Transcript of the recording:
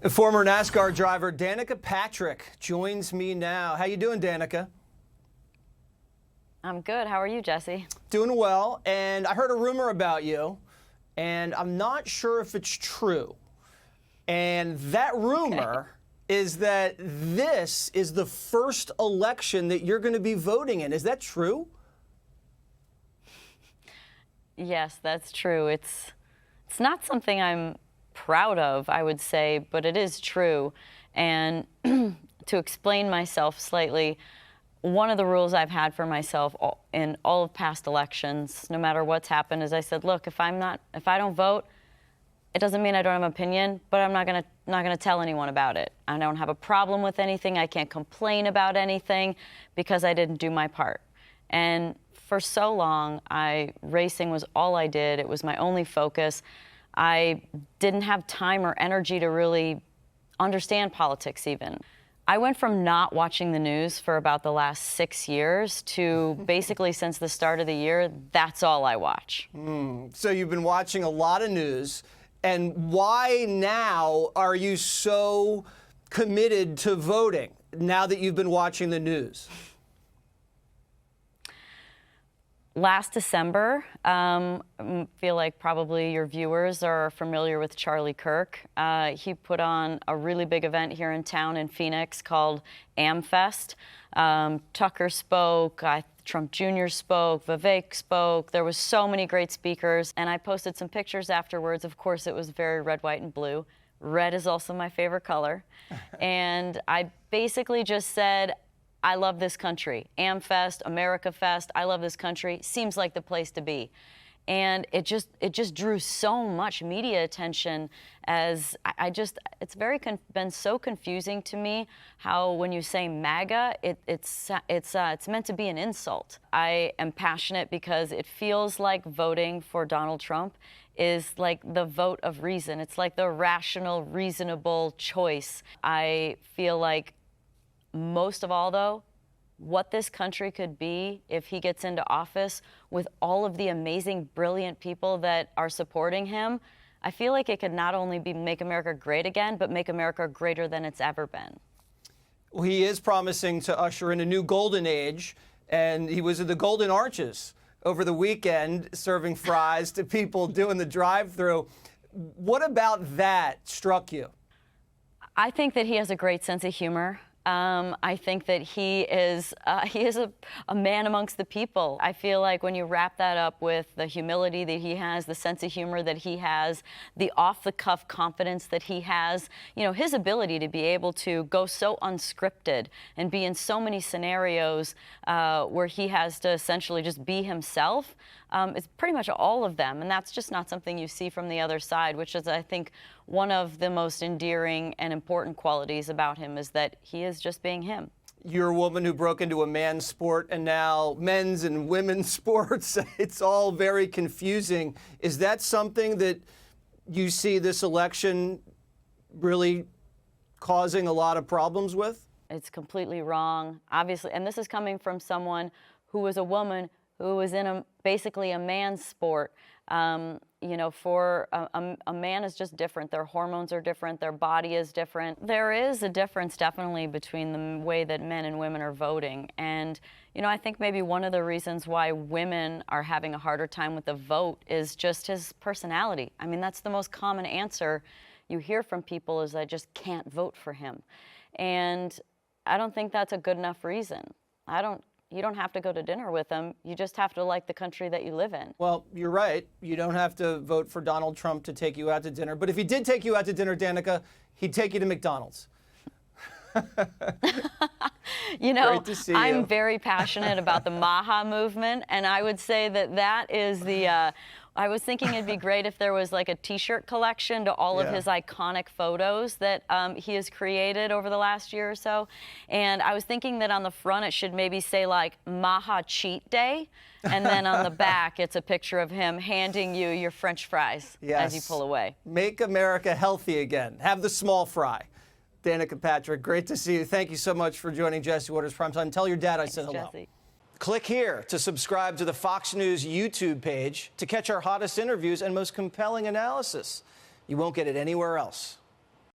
Former NASCAR driver Danica Patrick joins me now. How you doing, Danica? I'm good. How are you, Jesse? Doing well, and I heard a rumor about you, and I'm not sure if it's true. And that rumor is that this is the first election that you're going to be voting in. Is that true? Yes, that's true. It's not something I'm proud of, I would say, but it is true. And to explain myself slightly, one of the rules I've had for myself in all of past elections, no matter what's happened, is I said, look, if I don't vote, it doesn't mean I don't have an opinion, but I'm not gonna tell anyone about it. I don't have a problem with anything. I can't complain about anything because I didn't do my part. And for so long, racing was all I did. It was my only focus. I didn't have time or energy to really understand politics even. I went from not watching the news for about the last 6 years to basically since the start of the year, that's all I watch. So you've been watching a lot of news. And why now are you so committed to voting now that you've been watching the news? Last December, I feel like probably your viewers are familiar with Charlie Kirk. He put on a really big event here in town in Phoenix called AmFest. Tucker spoke, Trump Jr. spoke, Vivek spoke. There was so many great speakers, and I posted some pictures afterwards. Of course, it was very red, white, and blue. Red is also my favorite color. And I basically just said, I love this country. AmFest, America Fest, I love this country. Seems like the place to be. And it just drew so much media attention as it's been so confusing to me how when you say MAGA, it's meant to be an insult. I am passionate because it feels like voting for Donald Trump is like the vote of reason. It's like the rational, reasonable choice. I feel like most of all, though, what this country could be if he gets into office with all of the amazing, brilliant people that are supporting him, I feel like it could not only make America great again, but make America greater than it's ever been. Well, he is promising to usher in a new golden age, and he was at the Golden Arches over the weekend serving fries to people doing the drive-thru. What about that struck you? I think that he has a great sense of humor. I think that he is a man amongst the people. I feel like when you wrap that up with the humility that he has, the sense of humor that he has, the off-the-cuff confidence that he has, you know, his ability to be able to go so unscripted and be in so many scenarios where he has to essentially just be himself, it's pretty much all of them. And that's just not something you see from the other side, which is, I think, one of the most endearing and important qualities about him is that he is just being him. You're a woman who broke into a man's sport and now men's and women's sports. It's all very confusing. Is that something that you see this election really causing a lot of problems with? It's completely wrong, obviously. And this is coming from someone who was a woman who was in basically a man's sport. You know, for a man is just different. Their hormones are different. Their body is different. There is a difference definitely between the way that men and women are voting. And, you know, I think maybe one of the reasons why women are having a harder time with the vote is just his personality. I mean, that's the most common answer you hear from people is I just can't vote for him. And I don't think that's a good enough reason. You don't have to go to dinner with him. You just have to like the country that you live in. Well, you're right. You don't have to vote for Donald Trump to take you out to dinner. But if he did take you out to dinner, Danica, he'd take you to McDonald's. You know, Great to see I'm you. very passionate about the Maha movement, and I would say that is the I was thinking it'd be great if there was like a T-shirt collection to all of his iconic photos that he has created over the last year or so. And I was thinking that on the front it should maybe say like Maha Cheat Day, and then on the back it's a picture of him handing you your French fries as you pull away. Make America healthy again. Have the small fry. Danica Patrick, great to see you. Thank you so much for joining Jesse Watters Primetime. Tell your dad I said hello. Jesse. Click here to subscribe to the Fox News YouTube page to catch our hottest interviews and most compelling analysis. You won't get it anywhere else.